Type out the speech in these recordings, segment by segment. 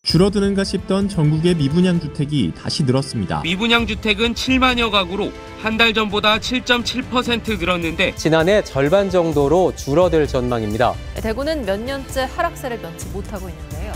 줄어드는가 싶던 전국의 미분양 주택이 다시 늘었습니다. 미분양 주택은 7만여 가구로 한 달 전보다 7.7% 늘었는데 지난해 절반 정도로 줄어들 전망입니다. 대구는 몇 년째 하락세를 면치 못하고 있는데요.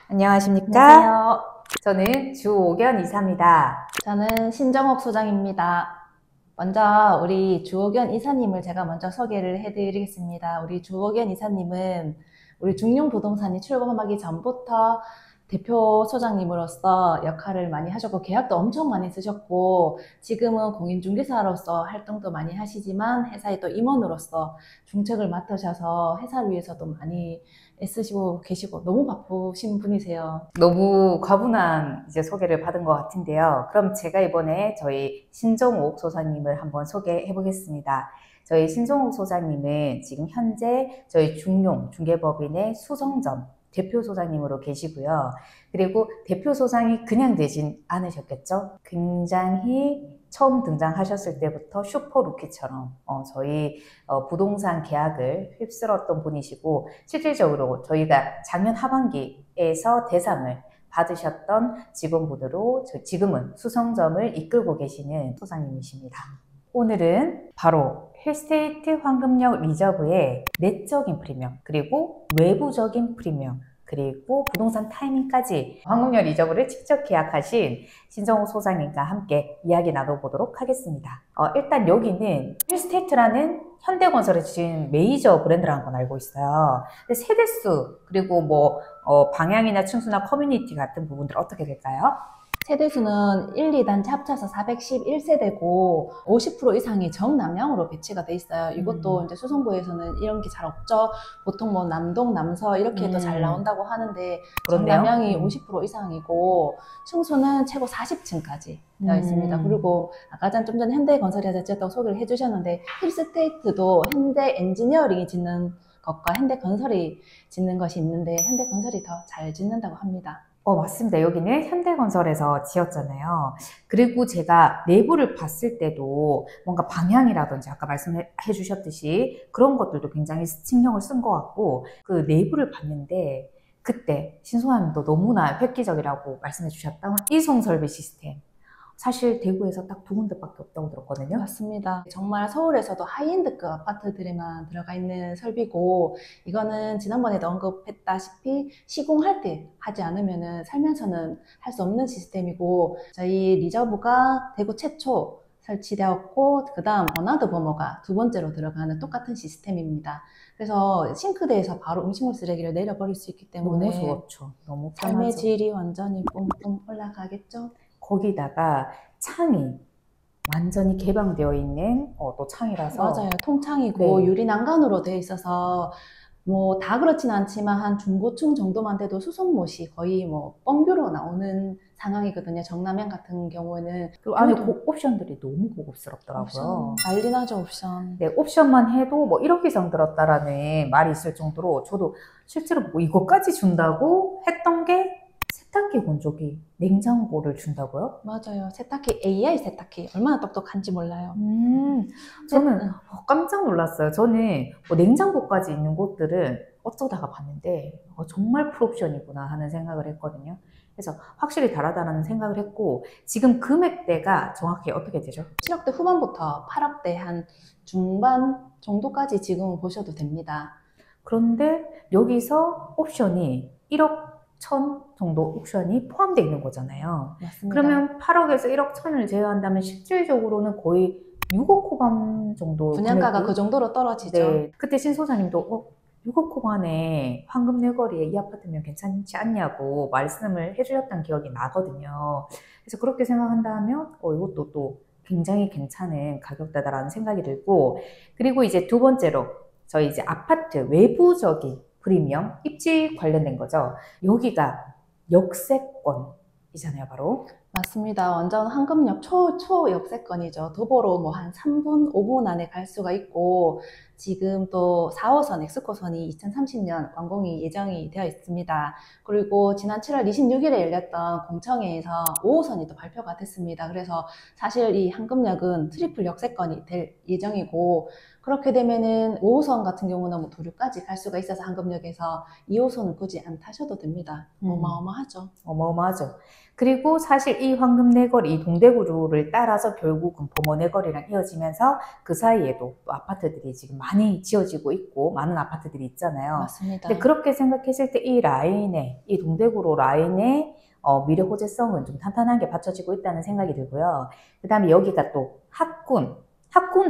안녕하십니까? 안녕하세요. 저는 주옥연 이사입니다. 저는 신정옥 소장입니다. 먼저 우리 주옥연 이사님을 제가 먼저 소개를 해드리겠습니다. 우리 주옥연 이사님은 우리 중용부동산이 출범하기 전부터 대표 소장님으로서 역할을 많이 하셨고 계약도 엄청 많이 쓰셨고 지금은 공인중개사로서 활동도 많이 하시지만 회사의 또 임원으로서 중책을 맡으셔서 회사를 위해서도 많이 애쓰시고 계시고 너무 바쁘신 분이세요. 너무 과분한 이제 소개를 받은 것 같은데요. 그럼 제가 이번에 저희 신정옥 소장님을 한번 소개해 보겠습니다. 저희 신정옥 소장님은 지금 현재 저희 중용중개법인의 수성점 대표 소장님으로 계시고요. 그리고 대표 소장이 그냥 되진 않으셨겠죠? 굉장히 처음 등장하셨을 때부터 슈퍼 루키처럼 저희 부동산 계약을 휩쓸었던 분이시고 실질적으로 저희가 작년 하반기에서 대상을 받으셨던 직원분으로 지금은 수성점을 이끌고 계시는 소장님이십니다. 오늘은 바로 힐스테이트 황금역 리저브의 내적인 프리미엄 그리고 외부적인 프리미엄 그리고 부동산 타이밍까지 황금역 리저브를 직접 계약하신 신정옥 소장님과 함께 이야기 나눠보도록 하겠습니다. 일단 여기는 힐스테이트라는 현대건설에 지은 메이저 브랜드라는 건 알고 있어요. 근데 세대수 그리고 방향이나 층수나 커뮤니티 같은 부분들 어떻게 될까요? 세대수는 1, 2단지 합쳐서 411세대고 50% 이상이 정남향으로 배치가 돼 있어요. 이것도 이제 수성구에서는 이런 게 잘 없죠. 보통 뭐 남동, 남서 이렇게 해도 잘 나온다고 하는데 정남향이 50% 이상이고 층수는 최고 40층까지 되어 있습니다. 그리고 아까 좀 전에 현대건설이 제가 소개를 해주셨는데 힐스테이트도 현대 엔지니어링이 짓는 것과 현대건설이 짓는 것이 있는데 현대건설이 더 잘 짓는다고 합니다. 맞습니다. 여기는 현대건설에서 지었잖아요. 그리고 제가 내부를 봤을 때도 뭔가 방향이라든지 아까 말씀해 주셨듯이 그런 것들도 굉장히 신경을 쓴 것 같고 그 내부를 봤는데 그때 신소장님도 너무나 획기적이라고 말씀해 주셨던 이송 설비 시스템. 사실 대구에서 딱 2군데밖에 없다고 들었거든요. 맞습니다. 정말 서울에서도 하이엔드급 아파트들에만 들어가 있는 설비고 이거는 지난번에도 언급했다시피 시공할 때 하지 않으면 살면서는 할 수 없는 시스템이고 저희 리저브가 대구 최초 설치되었고 그 다음 버나드 버머가 두 번째로 들어가는 똑같은 시스템입니다. 그래서 싱크대에서 바로 음식물 쓰레기를 내려버릴 수 있기 때문에 너무 좋죠. 너무 편하죠. 삶의 질이 완전히 뿜뿜 올라가겠죠. 거기다가 창이 완전히 개방되어 있는 또 창이라서 맞아요. 통창이고 네. 유리 난간으로 되어 있어서 뭐 다 그렇진 않지만 한 중고층 정도만 돼도 수송못이 거의 뭐 뻥뷰로 나오는 상황이거든요. 정남향 같은 경우에는. 그리고 안에 옵션들이 너무 고급스럽더라고요. 옵션, 난리 나죠, 옵션. 네, 옵션만 해도 뭐 1억 이상 들었다라는 말이 있을 정도로 저도 실제로 뭐 이것까지 준다고 했던 게 세탁기 건조기, 냉장고를 준다고요? 맞아요. 세탁기, AI 세탁기. 얼마나 똑똑한지 몰라요. 저는 깜짝 놀랐어요. 저는 냉장고까지 있는 곳들은 어쩌다가 봤는데 정말 풀옵션이구나 하는 생각을 했거든요. 그래서 확실히 다르다는 생각을 했고 지금 금액대가 정확히 어떻게 되죠? 7억대 후반부터 8억대 한 중반 정도까지 지금 보셔도 됩니다. 그런데 여기서 옵션이 1억 1천 정도 옵션이 포함되어 있는 거잖아요. 맞습니다. 그러면 8억에서 1억 1천을 제외한다면 실질적으로는 거의 6억 후반 정도 분양가가 금액이, 그 정도로 떨어지죠. 네. 그때 신 소장님도 6억 후반에 황금 내거리에 이 아파트면 괜찮지 않냐고 말씀을 해주셨던 기억이 나거든요. 그래서 그렇게 생각한다면 이것도 또 굉장히 괜찮은 가격대다라는 생각이 들고, 그리고 이제 두 번째로 저희 이제 아파트 외부적인 프리미엄 입지 관련된 거죠. 여기가 역세권이잖아요, 바로. 맞습니다. 완전 황금역 초역세권이죠. 도보로 뭐 한 3분, 5분 안에 갈 수가 있고, 지금 또 4호선 엑스코선이 2030년 완공이 예정이 되어 있습니다. 그리고 지난 7월 26일에 열렸던 공청회에서 5호선이 또 발표가 됐습니다. 그래서 사실 이 황금역은 트리플 역세권이 될 예정이고, 그렇게 되면은 5호선 같은 경우는 뭐 도류까지 갈 수가 있어서 황금역에서 2호선은 굳이 안 타셔도 됩니다. 어마어마하죠. 어마어마하죠. 그리고 사실 이 황금내거리, 이 동대구를 따라서 결국은 범어내거리랑 이어지면서 그 사이에도 또 아파트들이 지금 많이 지어지고 있고 많은 아파트들이 있잖아요. 맞습니다. 근데 그렇게 생각했을 때 이 라인에, 이 동대구로 라인에 미래 호재성은 좀 탄탄하게 받쳐지고 있다는 생각이 들고요. 그 다음에 여기가 또 학군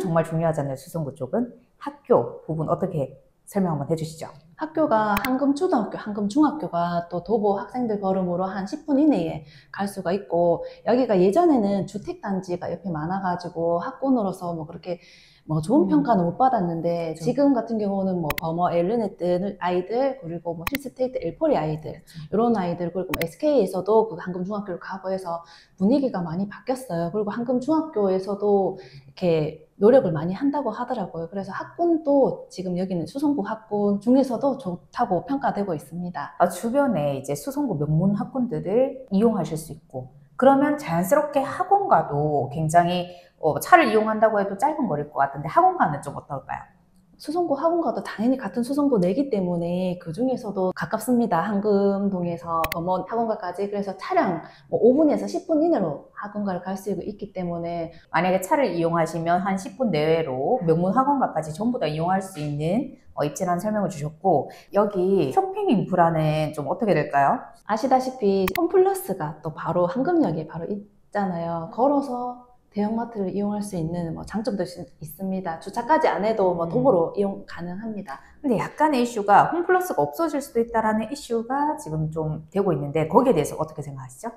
정말 중요하잖아요. 수성구 쪽은. 학교 부분 어떻게 설명 한번 해주시죠. 학교가 황금초등학교, 황금중학교가 또 도보 학생들 걸음으로 한 10분 이내에 갈 수가 있고, 여기가 예전에는 주택단지가 옆에 많아가지고 학군으로서 뭐 그렇게 뭐 좋은 평가는 못 받았는데, 그렇죠. 지금 같은 경우는 뭐 버머 엘르네트 아이들, 그리고 뭐 힐스테이트 엘포리 아이들, 그렇죠. 이런 아이들, 그리고 뭐 SK에서도 그 황금중학교를 가고 해서 분위기가 많이 바뀌었어요. 그리고 황금중학교에서도 이렇게 노력을 많이 한다고 하더라고요. 그래서 학군도 지금 여기는 수성구 학군 중에서도 좋다고 평가되고 있습니다. 주변에 이제 수성구 명문 학군들을 이용하실 수 있고, 그러면 자연스럽게 학원가도 굉장히 차를 이용한다고 해도 짧은 거리일 것 같은데 학원가는 좀 어떨까요? 수성구 학원가도 당연히 같은 수성구 내기 때문에 그 중에서도 가깝습니다. 황금동에서 범원 학원가까지. 그래서 차량 뭐 5분에서 10분 이내로 학원가를 갈 수 있기 때문에, 만약에 차를 이용하시면 한 10분 내외로 명문 학원가까지 전부 다 이용할 수 있는 입지라는 설명을 주셨고, 여기 쇼핑 인프라는 좀 어떻게 될까요? 아시다시피 홈플러스가 또 바로 황금역에 바로 있잖아요. 걸어서 대형마트를 이용할 수 있는 뭐 장점도 있습니다. 주차까지 안 해도 뭐 도보로 이용 가능합니다. 근데 약간의 이슈가 홈플러스가 없어질 수도 있다라는 이슈가 지금 좀 되고 있는데, 거기에 대해서 어떻게 생각하시죠?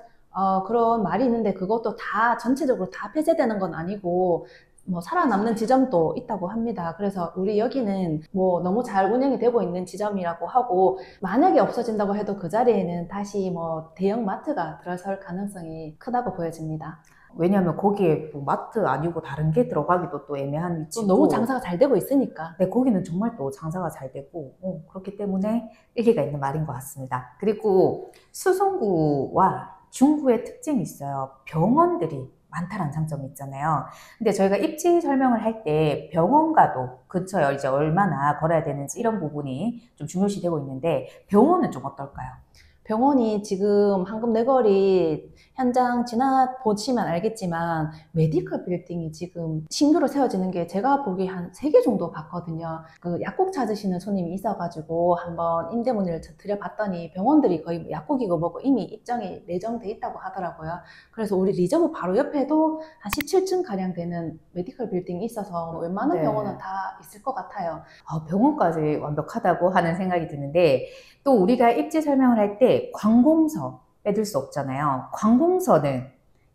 그런 말이 있는데 그것도 다 전체적으로 다 폐쇄되는 건 아니고 뭐 살아남는 지점도 있다고 합니다. 그래서 우리 여기는 뭐 너무 잘 운영이 되고 있는 지점이라고 하고, 만약에 없어진다고 해도 그 자리에는 다시 뭐 대형 마트가 들어설 가능성이 크다고 보여집니다. 왜냐하면 거기에 또 마트 아니고 다른 게 들어가기도 또 애매한 위치고, 또 너무 장사가 잘 되고 있으니까. 네, 거기는 정말 또 장사가 잘 되고, 그렇기 때문에 일리가 있는 말인 것 같습니다. 그리고 수성구와 중구의 특징이 있어요. 병원들이 많다는 장점이 있잖아요. 근데 저희가 입지 설명을 할 때 병원과도 근처에 이제 얼마나 걸어야 되는지 이런 부분이 좀 중요시되고 있는데, 병원은 좀 어떨까요? 병원이 지금 황금내거리 현장 지나보시면 알겠지만 메디컬 빌딩이 지금 신규로 세워지는 게 제가 보기에 한 3개 정도 봤거든요. 그 약국 찾으시는 손님이 있어가지고 한번 임대문의를 드려봤더니 병원들이 거의 뭐 약국이고 뭐고 이미 입장이 내정돼 있다고 하더라고요. 그래서 우리 리저브 바로 옆에도 한 17층 가량 되는 메디컬 빌딩이 있어서 뭐 웬만한 네. 병원은 다 있을 것 같아요. 병원까지 완벽하다고 하는 생각이 드는데, 또 우리가 입지 설명을 할 때 관공서 빼둘 수 없잖아요. 관공서는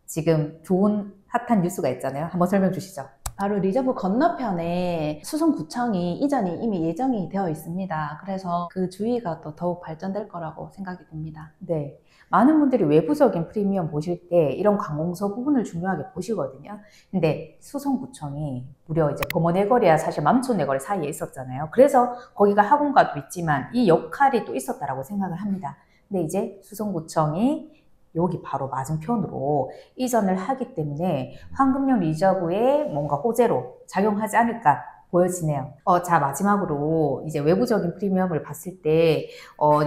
지금 좋은 핫한 뉴스가 있잖아요. 한번 설명 주시죠. 바로 리저브 건너편에 수성구청이 이전이 이미 예정이 되어 있습니다. 그래서 그 주위가 또 더욱 발전될 거라고 생각이 듭니다. 네. 많은 분들이 외부적인 프리미엄 보실 때 이런 관공서 부분을 중요하게 보시거든요. 근데 수성구청이 무려 이제 범어내거리와 사실 맘촌내거리 사이에 있었잖아요. 그래서 거기가 학원가도 있지만 이 역할이 또 있었다라고 생각을 합니다. 근데 이제 수성구청이 여기 바로 맞은편으로 이전을 하기 때문에 황금역 리저브에 뭔가 호재로 작용하지 않을까 보여지네요. 자, 마지막으로 이제 외부적인 프리미엄을 봤을 때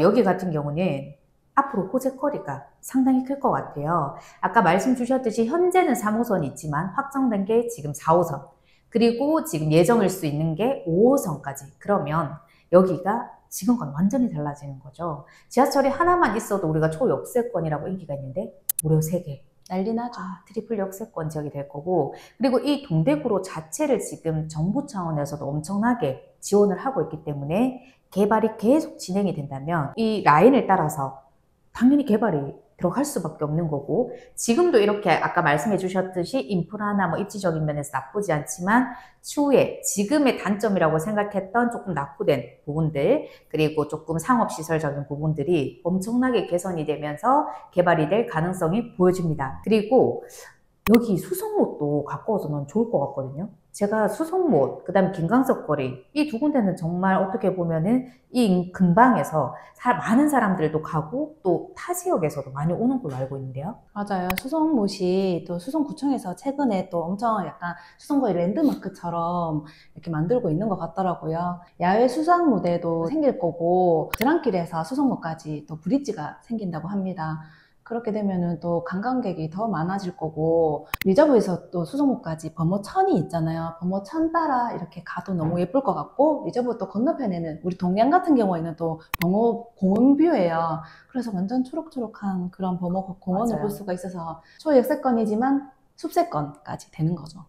여기 같은 경우는 앞으로 호재거리가 상당히 클 것 같아요. 아까 말씀 주셨듯이 현재는 3호선이 있지만 확정된 게 지금 4호선, 그리고 지금 예정일 수 있는 게 5호선까지. 그러면 여기가 지금과는 완전히 달라지는 거죠. 지하철이 하나만 있어도 우리가 초역세권이라고 인기가 있는데 무려 3개. 난리 나죠. 트리플 역세권 지역이 될 거고, 그리고 이 동대구로 자체를 지금 정부 차원에서도 엄청나게 지원을 하고 있기 때문에 개발이 계속 진행이 된다면 이 라인을 따라서 당연히 개발이 들어갈 수밖에 없는 거고, 지금도 이렇게 아까 말씀해 주셨듯이 인프라나 뭐 입지적인 면에서 나쁘지 않지만 추후에 지금의 단점이라고 생각했던 조금 낙후된 부분들, 그리고 조금 상업시설적인 부분들이 엄청나게 개선이 되면서 개발이 될 가능성이 보여집니다. 그리고 여기 수성못도 가까워서 넌 좋을 것 같거든요. 제가 수성못, 그 다음에 김광석 거리, 이 두 군데는 정말 어떻게 보면은 이 근방에서 많은 사람들도 가고 또 타 지역에서도 많이 오는 걸로 알고 있는데요. 맞아요. 수성못이 또 수성구청에서 최근에 또 엄청 약간 수성구의 랜드마크처럼 이렇게 만들고 있는 것 같더라고요. 야외 수상 무대도 생길 거고, 드랑길에서 수성못까지 또 브릿지가 생긴다고 합니다. 그렇게 되면은 또 관광객이 더 많아질 거고, 리저브에서 또 수성못까지 범어천이 있잖아요. 범어천 따라 이렇게 가도 너무 예쁠 것 같고, 리저브 또 건너편에는 우리 동양 같은 경우에는 또 범어 공원뷰예요. 그래서 완전 초록초록한 그런 범어 공원을 맞아요. 볼 수가 있어서 초역세권이지만 숲세권까지 되는 거죠.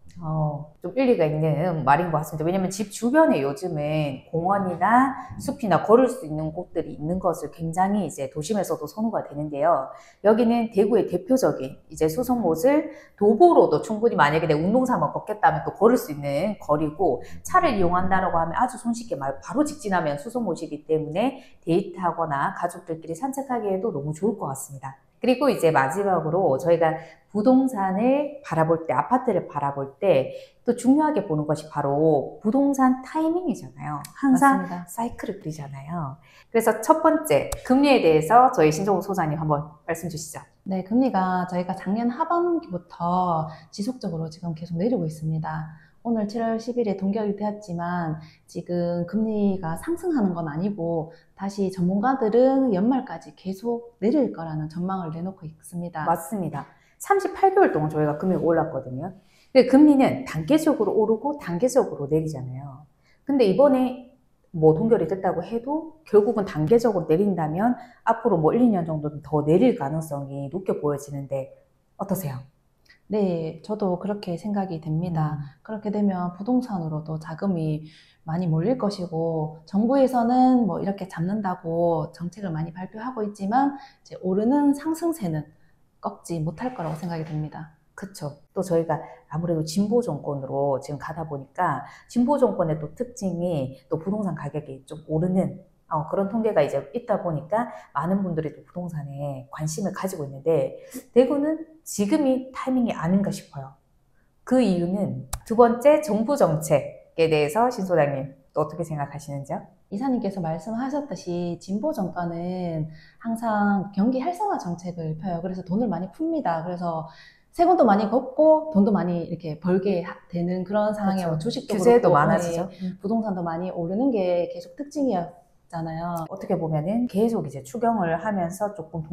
좀 일리가 있는 말인 것 같습니다. 왜냐면 집 주변에 요즘은 공원이나 숲이나 걸을 수 있는 곳들이 있는 것을 굉장히 이제 도심에서도 선호가 되는데요. 여기는 대구의 대표적인 이제 수성못을 도보로도 충분히 만약에 내 운동삼아 걷겠다면 또 걸을 수 있는 거리고, 차를 이용한다라고 하면 아주 손쉽게 바로 직진하면 수성못이기 때문에 데이트하거나 가족들끼리 산책하기에도 너무 좋을 것 같습니다. 그리고 이제 마지막으로 저희가 부동산을 바라볼 때, 아파트를 바라볼 때 또 중요하게 보는 것이 바로 부동산 타이밍이잖아요. 항상 맞습니다. 사이클을 그리잖아요. 그래서 첫 번째, 금리에 대해서 저희 신종욱 소장님 한번 말씀 주시죠. 네, 금리가 저희가 작년 하반기부터 지속적으로 지금 계속 내리고 있습니다. 오늘 7월 10일에 동결이 되었지만 지금 금리가 상승하는 건 아니고 다시 전문가들은 연말까지 계속 내릴 거라는 전망을 내놓고 있습니다. 맞습니다. 38개월 동안 저희가 금리가 올랐거든요. 근데 금리는 단계적으로 오르고 단계적으로 내리잖아요. 근데 이번에 뭐 동결이 됐다고 해도 결국은 단계적으로 내린다면 앞으로 뭐 1, 2년 정도는 더 내릴 가능성이 높게 보여지는데 어떠세요? 네, 저도 그렇게 생각이 됩니다. 그렇게 되면 부동산으로도 자금이 많이 몰릴 것이고, 정부에서는 뭐 이렇게 잡는다고 정책을 많이 발표하고 있지만 이제 오르는 상승세는 꺾지 못할 거라고 생각이 됩니다. 그쵸. 또 저희가 아무래도 진보 정권으로 지금 가다 보니까 진보 정권의 또 특징이 또 부동산 가격이 좀 오르는 그런 통계가 이제 있다 보니까 많은 분들이 또 부동산에 관심을 가지고 있는데, 대구는 지금이 타이밍이 아닌가 싶어요. 그 이유는 두 번째, 정부 정책에 대해서 신 소장님 또 어떻게 생각하시는지요? 이사님께서 말씀하셨듯이 진보 정권은 항상 경기 활성화 정책을 펴요. 그래서 돈을 많이 풉니다. 그래서 세금도 많이 걷고 돈도 많이 이렇게 벌게 되는 그런 상황에 그렇죠. 주식도 규제도 그렇고, 많아지죠. 부동산도 많이 오르는 게 계속 특징이었잖아요. 어떻게 보면은 계속 이제 추경을 하면서 조금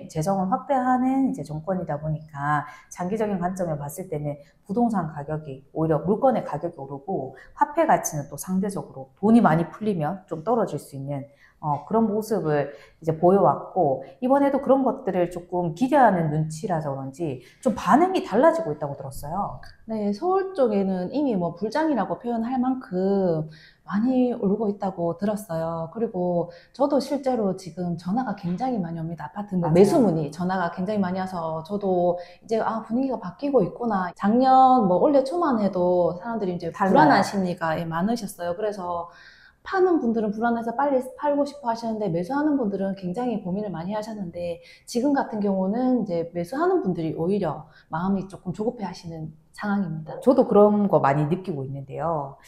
재정을 확대하는 이제 정권이다 보니까 장기적인 관점에 봤을 때는 부동산 가격이 오히려 물건의 가격이 오르고 화폐 가치는 또 상대적으로 돈이 많이 풀리면 좀 떨어질 수 있는 그런 모습을 이제 보여왔고, 이번에도 그런 것들을 조금 기대하는 눈치라서 그런지 좀 반응이 달라지고 있다고 들었어요. 네, 서울 쪽에는 이미 뭐 불장이라고 표현할 만큼 많이 오르고 있다고 들었어요. 그리고 저도 실제로 지금 전화가 굉장히 많이 옵니다. 아파트 뭐 맞아요. 매수 문의 전화가 굉장히 많이 와서 저도 이제 분위기가 바뀌고 있구나. 작년 뭐 올해 초만 해도 사람들이 이제 달라요. 불안한 심리가 많으셨어요. 그래서 파는 분들은 불안해서 빨리 팔고 싶어 하셨는데, 매수하는 분들은 굉장히 고민을 많이 하셨는데, 지금 같은 경우는 이제 매수하는 분들이 오히려 마음이 조금 조급해 하시는 상황입니다. 저도 그런 거 많이 느끼고 있는데요.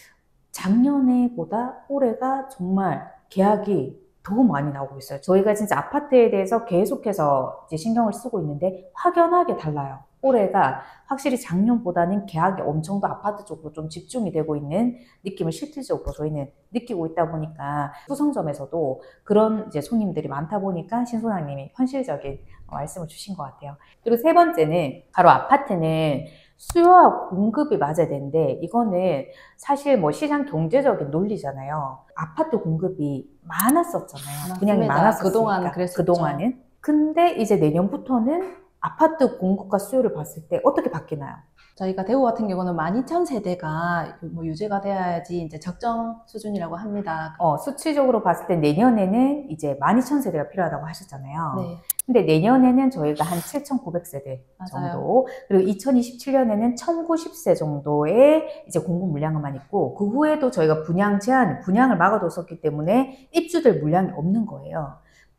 작년에보다 올해가 정말 계약이 더 많이 나오고 있어요. 저희가 진짜 아파트에 대해서 계속해서 이제 신경을 쓰고 있는데 확연하게 달라요. 올해가 확실히 작년보다는 계약이 엄청 더 아파트 쪽으로 좀 집중이 되고 있는 느낌을 실질적으로 저희는 느끼고 있다 보니까, 수성점에서도 그런 이제 손님들이 많다 보니까 신 소장님이 현실적인 말씀을 주신 것 같아요. 그리고 세 번째는 바로 아파트는 수요와 공급이 맞아야 되는데, 이거는 사실 뭐 시장 경제적인 논리잖아요. 아파트 공급이 많았었잖아요. 분양이 많았었으니까. 그동안 그랬었죠. 그동안은. 근데 이제 내년부터는 아파트 공급과 수요를 봤을 때 어떻게 바뀌나요? 저희가 대구 같은 경우는 12,000세대가 뭐 유지가 돼야지 이제 적정 수준이라고 합니다. 수치적으로 봤을 때 내년에는 이제 12,000세대가 필요하다고 하셨잖아요. 네. 근데 내년에는 저희가 한 7,900세대 맞아요. 정도, 그리고 2027년에는 1,090세 정도의 이제 공급 물량만 있고, 그 후에도 저희가 분양을 막아뒀었기 때문에 입주될 물량이 없는 거예요.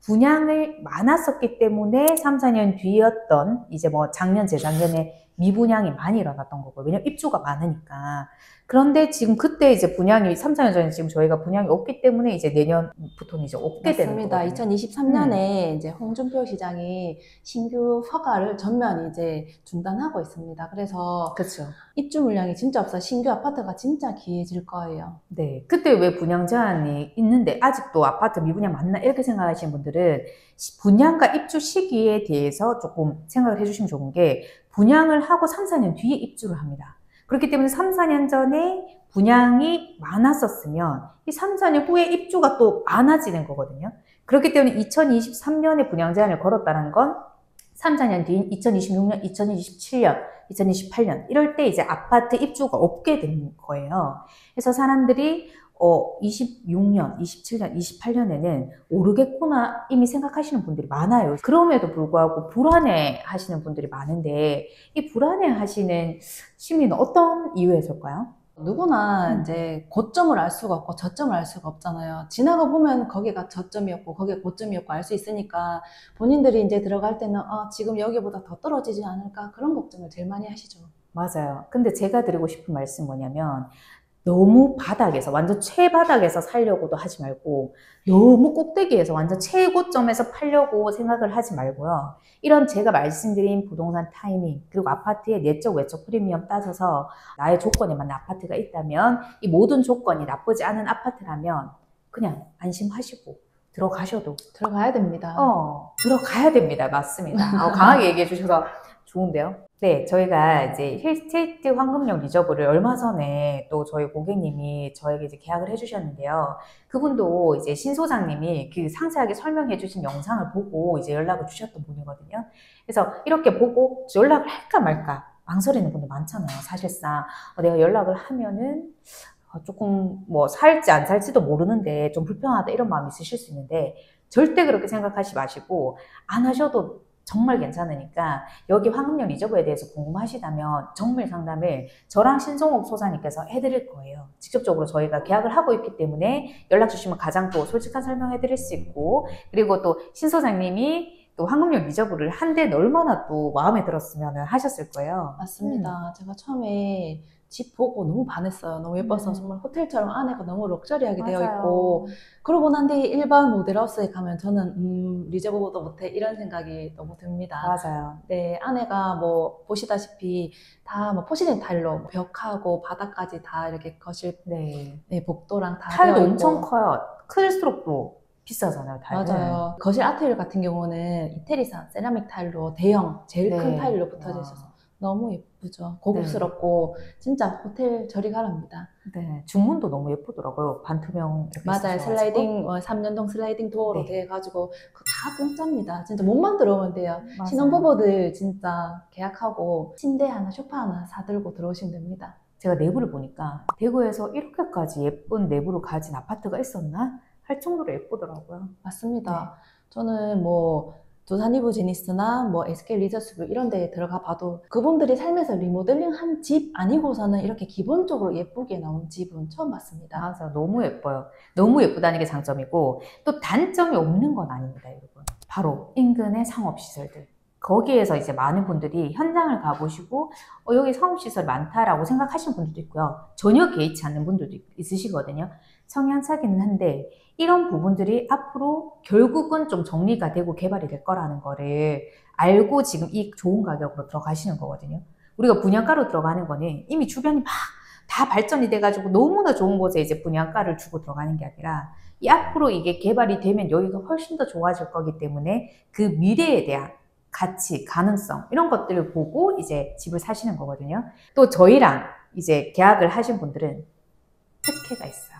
분양을 많았었기 때문에 3, 4년 뒤였던 이제 뭐 작년, 재작년에 미분양이 많이 일어났던 거고, 왜냐면 입주가 많으니까. 그런데 지금 그때 이제 분양이 3, 4년 전에 지금 저희가 분양이 없기 때문에 이제 내년부터는 이제 없게 되는 맞습니다. 거거든요. 2023년에 이제 홍준표 시장이 신규 허가를 전면 이제 중단하고 있습니다. 그래서 그렇죠. 입주 물량이 진짜 없어 신규 아파트가 진짜 귀해질 거예요. 네. 그때 왜 분양 제한이 있는데 아직도 아파트 미분양 맞나? 이렇게 생각하시는 분들은 분양과 입주 시기에 대해서 조금 생각을 해주시면 좋은 게, 분양을 하고 3, 4년 뒤에 입주를 합니다. 그렇기 때문에 3, 4년 전에 분양이 많았었으면 이 3, 4년 후에 입주가 또 많아지는 거거든요. 그렇기 때문에 2023년에 분양 제한을 걸었다는 건 3, 4년 뒤인 2026년, 2027년, 2028년 이럴 때 이제 아파트 입주가 없게 된 거예요. 그래서 사람들이 26년, 27년, 28년에는 오르겠구나 이미 생각하시는 분들이 많아요. 그럼에도 불구하고 불안해 하시는 분들이 많은데, 이 불안해 하시는 심리는 어떤 이유에서일까요? 누구나 이제 고점을 알 수가 없고 저점을 알 수가 없잖아요. 지나가 보면 거기가 저점이었고 거기가 고점이었고 알 수 있으니까 본인들이 이제 들어갈 때는 지금 여기보다 더 떨어지지 않을까, 그런 걱정을 제일 많이 하시죠. 맞아요. 근데 제가 드리고 싶은 말씀은 뭐냐면, 너무 바닥에서, 완전 최바닥에서 살려고도 하지 말고, 너무 꼭대기에서 완전 최고점에서 팔려고 생각을 하지 말고요. 이런 제가 말씀드린 부동산 타이밍, 그리고 아파트의 내적 외적 프리미엄 따져서 나의 조건에 맞는 아파트가 있다면, 이 모든 조건이 나쁘지 않은 아파트라면 그냥 안심하시고 들어가셔도 들어가야 됩니다. 들어가야 됩니다. 맞습니다. 강하게 얘기해 주셔서 좋은데요. 네, 저희가 이제 힐스테이트 황금역 리저브를 얼마 전에 또 저희 고객님이 저에게 이제 계약을 해주셨는데요. 그분도 이제 신 소장님이 그 상세하게 설명해 주신 영상을 보고 이제 연락을 주셨던 분이거든요. 그래서 이렇게 보고 연락을 할까 말까 망설이는 분들 많잖아요. 사실상 내가 연락을 하면은 조금 뭐 살지 안 살지도 모르는데 좀 불편하다 이런 마음이 있으실 수 있는데, 절대 그렇게 생각하지 마시고 안 하셔도 정말 괜찮으니까, 여기 황금역 리저브에 대해서 궁금하시다면 정밀 상담을 저랑 신송옥 소사님께서 해드릴 거예요. 직접적으로 저희가 계약을 하고 있기 때문에 연락 주시면 가장 또 솔직한 설명해드릴 수 있고, 그리고 또 신 소장님이 또 황금역 리저브를 한 데는 얼마나 또 마음에 들었으면 하셨을 거예요. 맞습니다. 제가 처음에 집 보고 너무 반했어요. 너무 예뻐서 정말 호텔처럼 안에가 너무 럭셔리하게 되어 맞아요. 있고, 그러고 난 뒤에 일반 모델하우스에 가면 저는 리저브보다 못해, 이런 생각이 너무 듭니다. 맞아요. 네, 안에가 뭐 보시다시피 다 뭐 포시된 타일로 벽하고 바닥까지 다 이렇게 거실, 네. 네, 복도랑 다 타일도 되어 있고. 엄청 커요. 클수록 또 비싸잖아요, 타일은. 맞아요. 거실 아트일 같은 경우는 이태리산 세라믹 타일로 대형 제일 큰 네. 타일로 붙어져 있어서 너무 예쁘죠. 고급스럽고 진짜 호텔 저리 가랍니다. 네, 중문도 너무 예쁘더라고요. 반투명 이렇게 맞아요. 쓰셔가지고. 슬라이딩 3년동 슬라이딩 도어로 네. 돼가지고 그거 다 공짜입니다. 진짜 몸만 들어오면 돼요. 맞아요. 신혼부부들 진짜 계약하고 침대 하나, 소파 하나 사들고 들어오시면 됩니다. 제가 내부를 보니까 대구에서 이렇게까지 예쁜 내부를 가진 아파트가 있었나? 할 정도로 예쁘더라고요. 맞습니다. 저는 뭐 두산이브 제니스나 뭐 SK 리저스뷰 이런 데에 들어가 봐도 그분들이 살면서 리모델링 한 집 아니고서는 이렇게 기본적으로 예쁘게 나온 집은 처음 봤습니다. 맞아, 너무 예뻐요. 너무 예쁘다는 게 장점이고, 또 단점이 없는 건 아닙니다, 여러분. 바로 인근의 상업시설들. 거기에서 이제 많은 분들이 현장을 가보시고 여기 상업시설 많다라고 생각하시는 분들도 있고요. 전혀 개의치 않는 분들도 있으시거든요. 성향차기는 한데, 이런 부분들이 앞으로 결국은 좀 정리가 되고 개발이 될 거라는 거를 알고 지금 이 좋은 가격으로 들어가시는 거거든요. 우리가 분양가로 들어가는 거는 이미 주변이 막 다 발전이 돼가지고 너무나 좋은 곳에 이제 분양가를 주고 들어가는 게 아니라, 이 앞으로 이게 개발이 되면 여기가 훨씬 더 좋아질 거기 때문에 그 미래에 대한 가치, 가능성 이런 것들을 보고 이제 집을 사시는 거거든요. 또 저희랑 이제 계약을 하신 분들은 특혜가 있어요.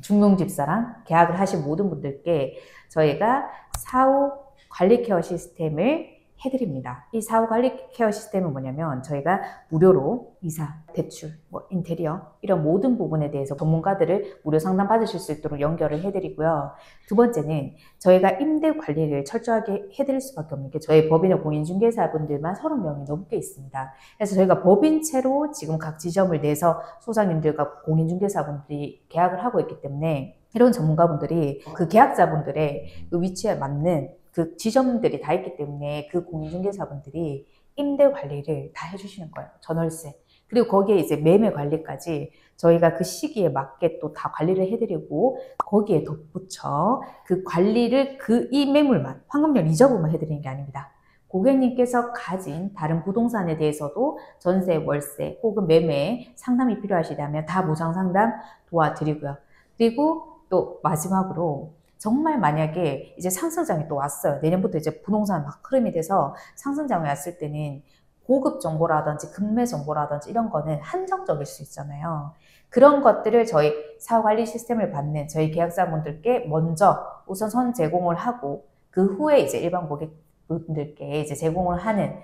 중농집사랑 계약을 하신 모든 분들께 저희가 사후 관리 케어 시스템을 해드립니다. 이 사후관리 케어 시스템은 뭐냐면 저희가 무료로 이사, 대출, 인테리어 이런 모든 부분에 대해서 전문가들을 무료 상담 받으실 수 있도록 연결을 해드리고요. 두 번째는 저희가 임대 관리를 철저하게 해드릴 수밖에 없는 게 저희 법인의 공인중개사분들만 30명이 넘게 있습니다. 그래서 저희가 법인체로 지금 각 지점을 내서 소장님들과 공인중개사분들이 계약을 하고 있기 때문에 이런 전문가분들이 그 계약자분들의 그 위치에 맞는 그 지점들이 다 있기 때문에 그 공인중개사분들이 임대 관리를 다 해주시는 거예요. 전월세. 그리고 거기에 이제 매매 관리까지 저희가 그 시기에 맞게 또 다 관리를 해드리고 거기에 덧붙여 그 관리를 이 매물만, 황금률 이자분만 해드리는 게 아닙니다. 고객님께서 가진 다른 부동산에 대해서도 전세, 월세 혹은 매매 상담이 필요하시다면 다 무상 상담 도와드리고요. 그리고 또 마지막으로 정말 만약에 이제 상승장이 또 왔어요. 내년부터 이제 부동산 막 흐름이 돼서 상승장이 왔을 때는 고급 정보라든지 급매 정보라든지 이런 거는 한정적일 수 있잖아요. 그런 것들을 저희 사후관리 시스템을 받는 저희 계약자분들께 먼저 우선 선 제공을 하고 그 후에 이제 일반 고객분들께 이제 제공을 하는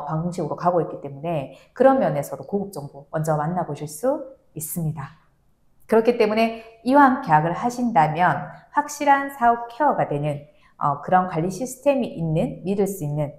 방식으로 가고 있기 때문에 그런 면에서도 고급 정보 먼저 만나보실 수 있습니다. 그렇기 때문에 이왕 계약을 하신다면 확실한 사후 케어가 되는 그런 관리 시스템이 있는, 믿을 수 있는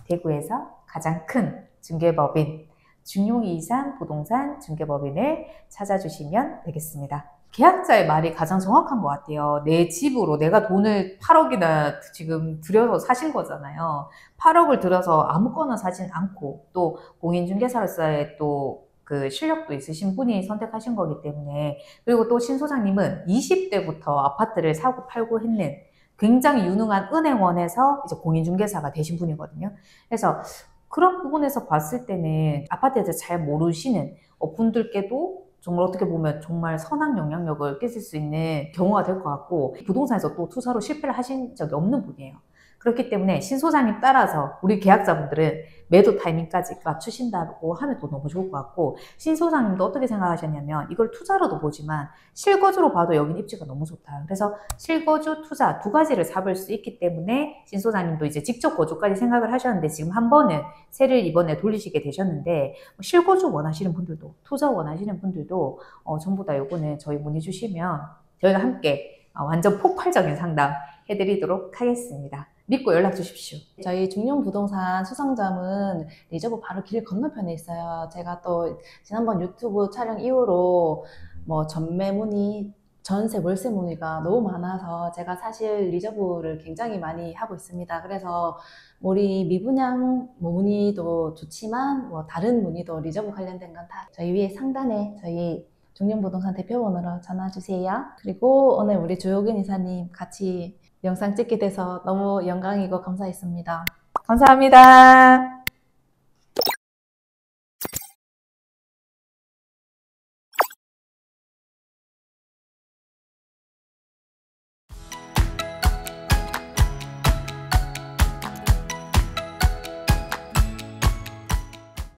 대구에서 가장 큰 중개법인 중용이산 부동산 중개법인을 찾아주시면 되겠습니다. 계약자의 말이 가장 정확한 것 같아요. 내 집으로 내가 돈을 8억이나 지금 들여서 사신 거잖아요. 8억을 들여서 아무거나 사진 않고 또 공인중개사로서의 또 그 실력도 있으신 분이 선택하신 거기 때문에 그리고 또 신 소장님은 20대부터 아파트를 사고 팔고 했는 굉장히 유능한 은행원에서 이제 공인중개사가 되신 분이거든요. 그래서 그런 부분에서 봤을 때는 아파트에 대해서 잘 모르시는 분들께도 정말 어떻게 보면 정말 선한 영향력을 끼칠 수 있는 경우가 될 것 같고 부동산에서 또 투자로 실패를 하신 적이 없는 분이에요. 그렇기 때문에 신 소장님 따라서 우리 계약자분들은 매도 타이밍까지 맞추신다고 하면 또 너무 좋을 것 같고 신 소장님도 어떻게 생각하셨냐면 이걸 투자로도 보지만 실거주로 봐도 여긴 입지가 너무 좋다. 그래서 실거주, 투자 두 가지를 잡을 수 있기 때문에 신 소장님도 이제 직접 거주까지 생각을 하셨는데 지금 한 번은 세를 이번에 돌리시게 되셨는데 실거주 원하시는 분들도 투자 원하시는 분들도 전부 다 요거는 저희 문의 주시면 저희가 함께 완전 폭발적인 상담 해드리도록 하겠습니다. 믿고 연락 주십시오. 저희 중용부동산 수성점은 리저브 바로 길 건너편에 있어요. 제가 또 지난번 유튜브 촬영 이후로 뭐 전매 문의, 전세, 월세 문의가 너무 많아서 제가 사실 리저브를 굉장히 많이 하고 있습니다. 그래서 우리 미분양 문의도 좋지만 뭐 다른 문의도 리저브 관련된 건 다 저희 위에 상단에 저희 중용부동산 대표번호로 전화 주세요. 그리고 오늘 우리 조효근 이사님 같이 영상 찍게 돼서 너무 영광이고 감사했습니다. 감사합니다.